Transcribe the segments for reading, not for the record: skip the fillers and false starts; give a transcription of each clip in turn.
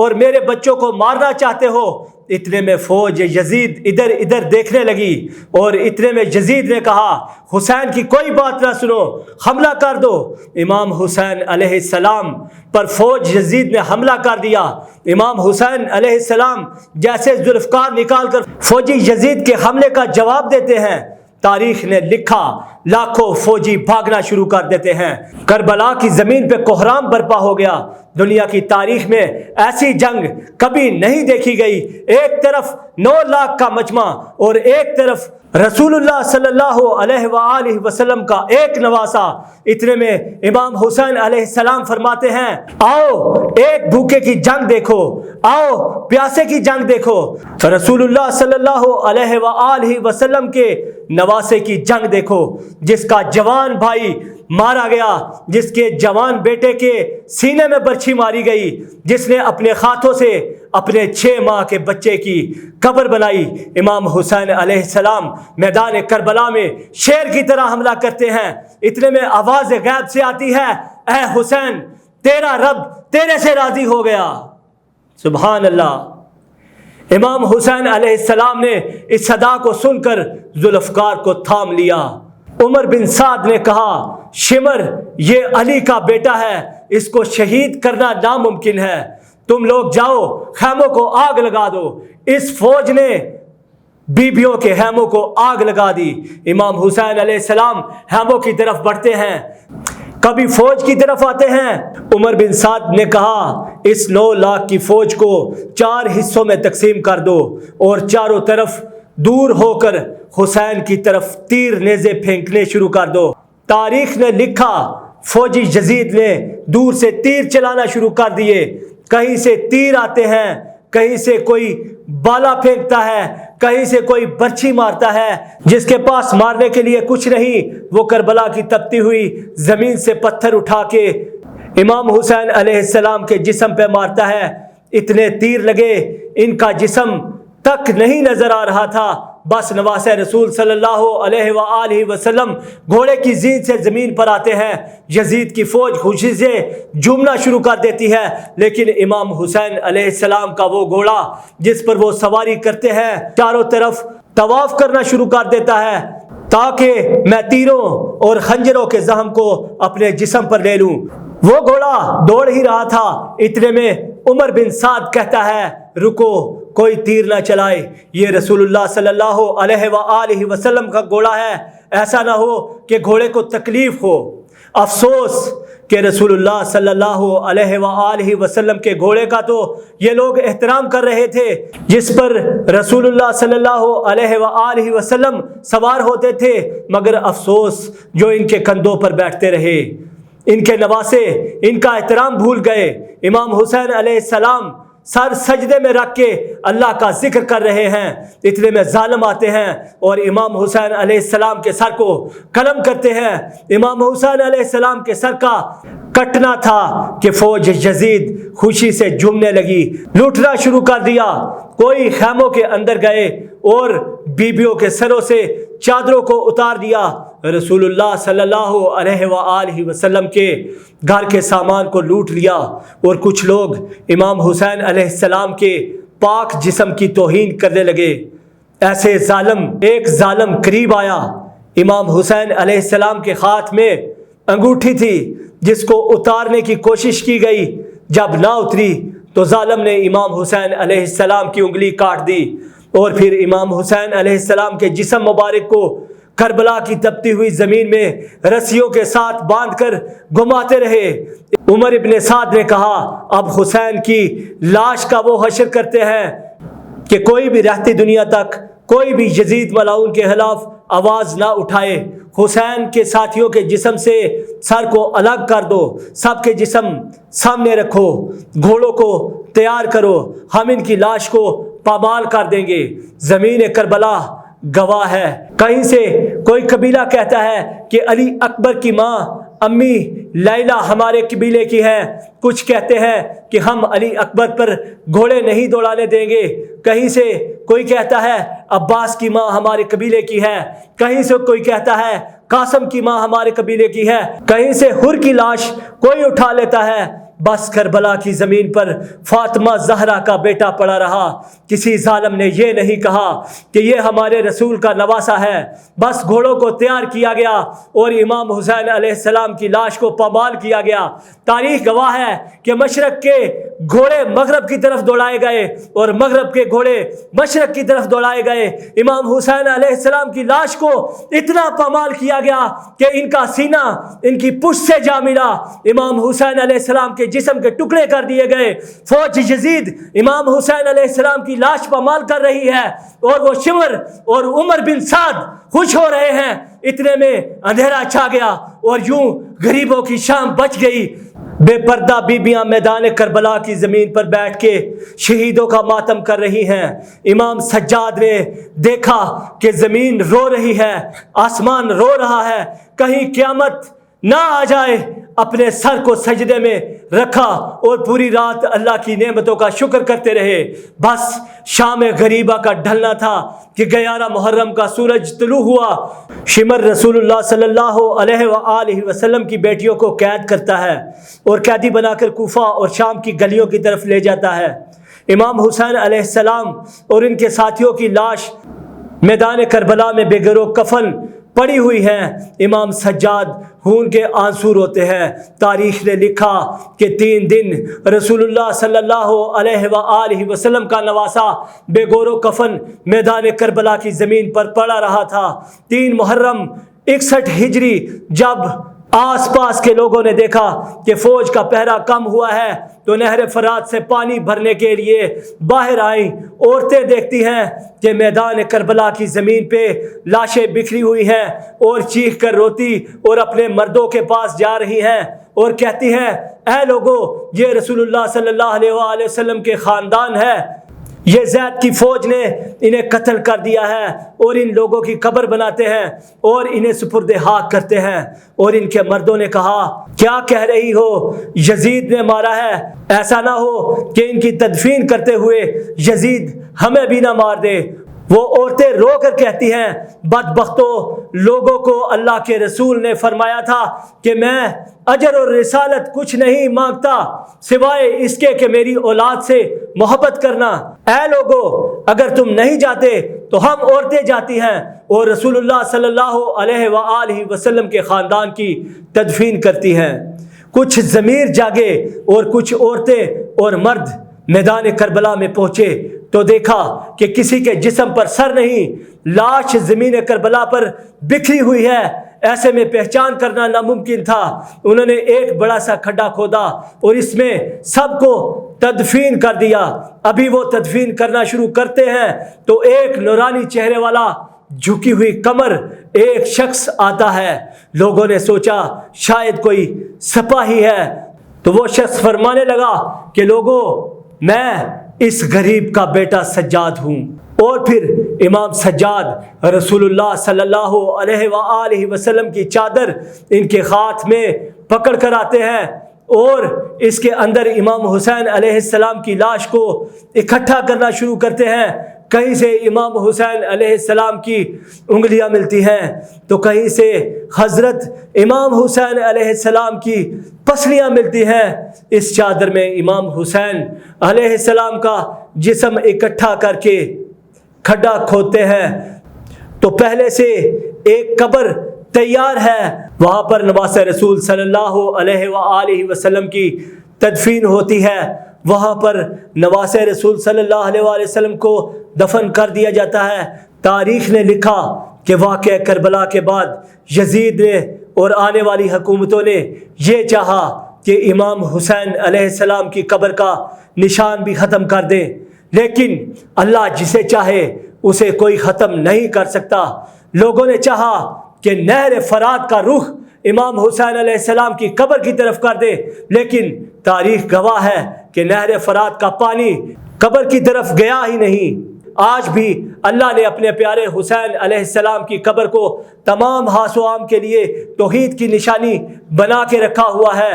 اور میرے بچوں کو مارنا چاہتے ہو۔ اتنے میں فوج یزید ادھر ادھر دیکھنے لگی، اور اتنے میں یزید نے کہا حسین کی کوئی بات نہ سنو، حملہ کر دو۔ امام حسین علیہ السلام پر فوج یزید نے حملہ کر دیا۔ امام حسین علیہ السلام جیسے ذوالفقار نکال کر فوجی یزید کے حملے کا جواب دیتے ہیں، تاریخ نے لکھا لاکھوں فوجی بھاگنا شروع کر دیتے ہیں۔ کربلا کی زمین پہ کوہرام برپا ہو گیا۔ دنیا کی تاریخ میں ایسی جنگ کبھی نہیں دیکھی گئی۔ ایک طرف 9 لاکھ کا مجمع اور ایک طرف رسول اللہ صلی اللہ علیہ وآلہ وسلم کا ایک نواسہ۔ اتنے میں امام حسین علیہ السلام فرماتے ہیں آؤ ایک بھوکے کی جنگ دیکھو، آؤ پیاسے کی جنگ دیکھو۔ رسول اللہ صلی اللہ علیہ وآلہ وسلم کے نواسے کی جنگ دیکھو، جس کا جوان بھائی مارا گیا، جس کے جوان بیٹے کے سینے میں برچھی ماری گئی، جس نے اپنے ہاتھوں سے اپنے 6 ماہ کے بچے کی قبر بنائی۔ امام حسین علیہ السلام میدان کربلا میں شیر کی طرح حملہ کرتے ہیں۔ اتنے میں آواز غیب سے آتی ہے اے حسین تیرا رب تیرے سے راضی ہو گیا۔ سبحان اللہ۔ امام حسین علیہ السلام نے اس صدا کو سن کر ذوالفقار کو تھام لیا۔ عمر بن سعد نے کہا شمر یہ علی کا بیٹا ہے، اس کو شہید کرنا ناممکن ہے، تم لوگ جاؤ خیموں کو آگ لگا دو۔ اس فوج نے بیبیوں کے خیموں کو آگ لگا دی۔ امام حسین علیہ السلام خیموں کی طرف بڑھتے ہیں، کبھی فوج کی طرف آتے ہیں۔ عمر بن سعد نے کہا اس 9 لاکھ کی فوج کو 4 حصوں میں تقسیم کر دو اور چاروں طرف دور ہو کر حسین کی طرف تیر نیزے پھینکنے شروع کر دو۔ تاریخ نے لکھا فوجی یزید نے دور سے تیر چلانا شروع کر دیے۔ کہیں سے تیر آتے ہیں، کہیں سے کوئی بالا پھینکتا ہے، کہیں سے کوئی برچھی مارتا ہے۔ جس کے پاس مارنے کے لیے کچھ نہیں، وہ کربلا کی تپتی ہوئی زمین سے پتھر اٹھا کے امام حسین علیہ السلام کے جسم پہ مارتا ہے۔ اتنے تیر لگے ان کا جسم تک نہیں نظر آ رہا تھا۔ بس نواسے رسول صلی اللہ علیہ وآلہ وسلم گھوڑے کی زین سے زمین پر آتے ہیں۔ یزید کی فوج خوشی سے جھومنا شروع کر دیتی ہے، لیکن امام حسین علیہ السلام کا وہ گھوڑا جس پر وہ سواری کرتے ہیں چاروں طرف طواف کرنا شروع کر دیتا ہے تاکہ میں تیروں اور خنجروں کے زخم کو اپنے جسم پر لے لوں۔ وہ گھوڑا دوڑ ہی رہا تھا، اتنے میں عمر بن سعد کہتا ہے رکو کوئی تیر نہ چلائے، یہ رسول اللہ صلی اللہ علیہ وآلہ وسلم کا گھوڑا ہے، ایسا نہ ہو کہ گھوڑے کو تکلیف ہو۔ افسوس کہ رسول اللہ صلی اللہ علیہ وآلہ وسلم کے گھوڑے کا تو یہ لوگ احترام کر رہے تھے جس پر رسول اللہ صلی اللہ علیہ وآلہ وسلم سوار ہوتے تھے، مگر افسوس جو ان کے کندھوں پر بیٹھتے رہے، ان کے نواسے ان کا احترام بھول گئے۔ امام حسین علیہ السلام سر سجدے میں رکھ کے اللہ کا ذکر کر رہے ہیں، اتنے میں ظالم آتے ہیں اور امام حسین علیہ السلام کے سر کو قلم کرتے ہیں۔ امام حسین علیہ السلام کے سر کا کٹنا تھا کہ فوج یزید خوشی سے جھومنے لگی، لوٹنا شروع کر دیا۔ کوئی خیموں کے اندر گئے اور بیبیوں کے سروں سے چادروں کو اتار دیا۔ رسول اللہ صلی اللہ علیہ وآلہ وسلم کے گھر کے سامان کو لوٹ لیا، اور کچھ لوگ امام حسین علیہ السلام کے پاک جسم کی توہین کرنے لگے۔ ایسے ایک ظالم قریب آیا۔ امام حسین علیہ السلام کے ہاتھ میں انگوٹھی تھی جس کو اتارنے کی کوشش کی گئی، جب نہ اتری تو ظالم نے امام حسین علیہ السلام کی انگلی کاٹ دی، اور پھر امام حسین علیہ السلام کے جسم مبارک کو کربلا کی تپتی ہوئی زمین میں رسیوں کے ساتھ باندھ کر گھماتے رہے۔ عمر ابن سعد نے کہا اب حسین کی لاش کا وہ حشر کرتے ہیں کہ کوئی بھی رہتی دنیا تک کوئی بھی یزید ملعون کے خلاف آواز نہ اٹھائے۔ حسین کے ساتھیوں کے جسم سے سر کو الگ کر دو، سب کے جسم سامنے رکھو، گھوڑوں کو تیار کرو، ہم ان کی لاش کو پامال کر دیں گے۔ زمین کربلا گواہ ہے۔ کہیں سے کوئی قبیلہ کہتا ہے کہ علی اکبر کی ماں امی لیلہ ہمارے قبیلے کی ہے، کچھ کہتے ہیں کہ ہم علی اکبر پر گھوڑے نہیں دوڑانے دیں گے، کہیں سے کوئی کہتا ہے عباس کی ماں ہمارے قبیلے کی ہے، کہیں سے کوئی کہتا ہے قاسم کی ماں ہمارے قبیلے کی ہے، کہیں سے حر کی لاش کوئی اٹھا لیتا ہے۔ بس کربلا کی زمین پر فاطمہ زہرا کا بیٹا پڑا رہا۔ کسی ظالم نے یہ نہیں کہا کہ یہ ہمارے رسول کا نواسا ہے۔ بس گھوڑوں کو تیار کیا گیا اور امام حسین علیہ السلام کی لاش کو پامال کیا گیا۔ تاریخ گواہ ہے کہ مشرق کے گھوڑے مغرب کی طرف دوڑائے گئے اور مغرب کے گھوڑے مشرق کی طرف دوڑائے گئے۔ امام حسین علیہ السلام کی لاش کو اتنا پامال کیا گیا کہ ان کا سینہ ان کی پشت سے جا ملا۔ امام حسین علیہ السلام کے جسم کے ٹکڑے کر دیے گئے۔ فوج یزید امام حسین علیہ السلام کی لاش پامال کر رہی ہے اور وہ شمر اور عمر بن سعد خوش ہو رہے ہیں۔ اتنے میں اندھیرا چھا گیا اور یوں غریبوں کی شام بچ گئی۔ بے پردہ بیبیاں میدان کربلا کی زمین پر بیٹھ کے شہیدوں کا ماتم کر رہی ہیں۔ امام سجاد نے دیکھا کہ زمین رو رہی ہے، آسمان رو رہا ہے، کہیں قیامت نہ آ جائے۔ اپنے سر کو سجدے میں رکھا اور پوری رات اللہ کی نعمتوں کا شکر کرتے رہے۔ بس شام غریبہ کا ڈھلنا تھا کہ 11 محرم کا سورج طلوع ہوا۔ شمر رسول اللہ صلی اللہ علیہ وآلہ وسلم کی بیٹیوں کو قید کرتا ہے اور قیدی بنا کر کوفہ اور شام کی گلیوں کی طرف لے جاتا ہے۔ امام حسین علیہ السلام اور ان کے ساتھیوں کی لاش میدان کربلا میں بے گرو کفن پڑی ہوئی ہیں۔ امام سجاد خون کے آنسو روتے ہیں۔ تاریخ نے لکھا کہ 3 دن رسول اللہ صلی اللہ علیہ وآلہ وسلم کا نواسا بے گور و کفن میدان کربلا کی زمین پر پڑا رہا تھا۔ 3 محرم 61 ہجری جب آس پاس کے لوگوں نے دیکھا کہ فوج کا پہرا کم ہوا ہے تو نہر فرات سے پانی بھرنے کے لیے باہر آئیں۔ عورتیں دیکھتی ہیں کہ میدان کربلا کی زمین پہ لاشیں بکھری ہوئی ہیں اور چیخ کر روتی اور اپنے مردوں کے پاس جا رہی ہیں اور کہتی ہیں، اے لوگو، یہ رسول اللہ صلی اللہ علیہ وآلہ وسلم کے خاندان ہے، یہ زید کی فوج نے انہیں قتل کر دیا ہے اور ان لوگوں کی قبر بناتے ہیں اور انہیں سپرد خاک کرتے ہیں۔ اور ان کے مردوں نے کہا، کیا کہہ رہی ہو؟ یزید نے مارا ہے، ایسا نہ ہو کہ ان کی تدفین کرتے ہوئے یزید ہمیں بھی نہ مار دے۔ وہ عورتیں رو کر کہتی ہیں، بدبختو، لوگوں کو اللہ کے رسول نے فرمایا تھا کہ میں اجر اور رسالت کچھ نہیں مانگتا سوائے اس کے کہ میری اولاد سے محبت کرنا۔ اے لوگو، اگر تم نہیں جاتے تو ہم عورتیں جاتی ہیں اور رسول اللہ صلی اللہ علیہ وآلہ وسلم کے خاندان کی تدفین کرتی ہیں۔ کچھ ضمیر جاگے اور کچھ عورتیں اور مرد میدان کربلا میں پہنچے تو دیکھا کہ کسی کے جسم پر سر نہیں، لاش زمین کربلا پر بکھری ہوئی ہے۔ ایسے میں پہچان کرنا ناممکن تھا۔ انہوں نے ایک بڑا سا کھڈا کھودا اور اس میں سب کو تدفین کر دیا۔ ابھی وہ تدفین کرنا شروع کرتے ہیں تو ایک نورانی چہرے والا، جھکی ہوئی کمر ایک شخص آتا ہے۔ لوگوں نے سوچا شاید کوئی سپاہی ہے تو وہ شخص فرمانے لگا کہ لوگوں، میں اس غریب کا بیٹا سجاد ہوں۔ اور پھر امام سجاد رسول اللہ صلی اللہ علیہ وآلہ وسلم کی چادر ان کے ہاتھ میں پکڑ کر آتے ہیں اور اس کے اندر امام حسین علیہ السلام کی لاش کو اکٹھا کرنا شروع کرتے ہیں۔ کہیں سے امام حسین علیہ السلام کی انگلیاں ملتی ہیں تو کہیں سے حضرت امام حسین علیہ السلام کی پسلیاں ملتی ہیں۔ اس چادر میں امام حسین علیہ السلام کا جسم اکٹھا کر کے کھڈا کھودتے ہیں تو پہلے سے ایک قبر تیار ہے، وہاں پر نواسہ رسول صلی اللہ علیہ وآلہ وسلم کی تدفین ہوتی ہے۔ وہاں پر نواسہ رسول صلی اللہ علیہ وآلہ وسلم کو دفن کر دیا جاتا ہے۔ تاریخ نے لکھا کہ واقعہ کربلا کے بعد یزید نے اور آنے والی حکومتوں نے یہ چاہا کہ امام حسین علیہ السلام کی قبر کا نشان بھی ختم کر دیں، لیکن اللہ جسے چاہے اسے کوئی ختم نہیں کر سکتا۔ لوگوں نے چاہا کہ نہر فرات کا رخ امام حسین علیہ السلام کی قبر کی طرف کر دے، لیکن تاریخ گواہ ہے کہ نہر فرات کا پانی قبر کی طرف گیا ہی نہیں۔ آج بھی اللہ نے اپنے پیارے حسین علیہ السلام کی قبر کو تمام حاس و عام کے لیے توحید کی نشانی بنا کے رکھا ہوا ہے۔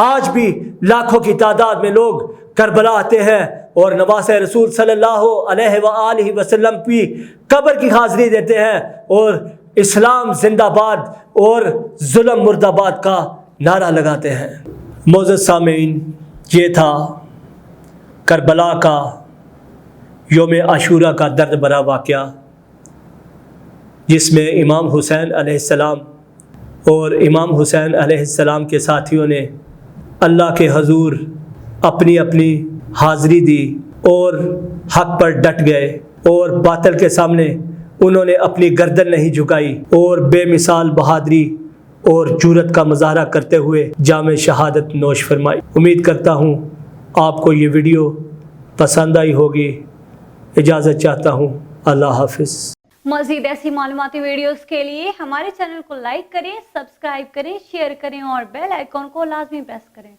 آج بھی لاکھوں کی تعداد میں لوگ کربلا آتے ہیں اور نواسہ رسول صلی اللہ علیہ وآلہ وسلم کی قبر کی حاضری دیتے ہیں اور اسلام زندہ باد اور ظلم مردہ باد کا نعرہ لگاتے ہیں۔ معزز سامعین، یہ تھا کربلا کا یوم عاشورہ کا درد بھرا واقعہ، جس میں امام حسین علیہ السلام اور امام حسین علیہ السلام کے ساتھیوں نے اللہ کے حضور اپنی اپنی حاضری دی اور حق پر ڈٹ گئے، اور باطل کے سامنے انہوں نے اپنی گردن نہیں جھکائی اور بے مثال بہادری اور جرأت کا مظاہرہ کرتے ہوئے جام شہادت نوش فرمائی۔ امید کرتا ہوں آپ کو یہ ویڈیو پسند آئی ہوگی۔ اجازت چاہتا ہوں، اللہ حافظ۔ مزید ایسی معلوماتی ویڈیوز کے لیے ہمارے چینل کو لائک کریں، سبسکرائب کریں، شیئر کریں اور بیل آئیکن کو لازمی پریس کریں۔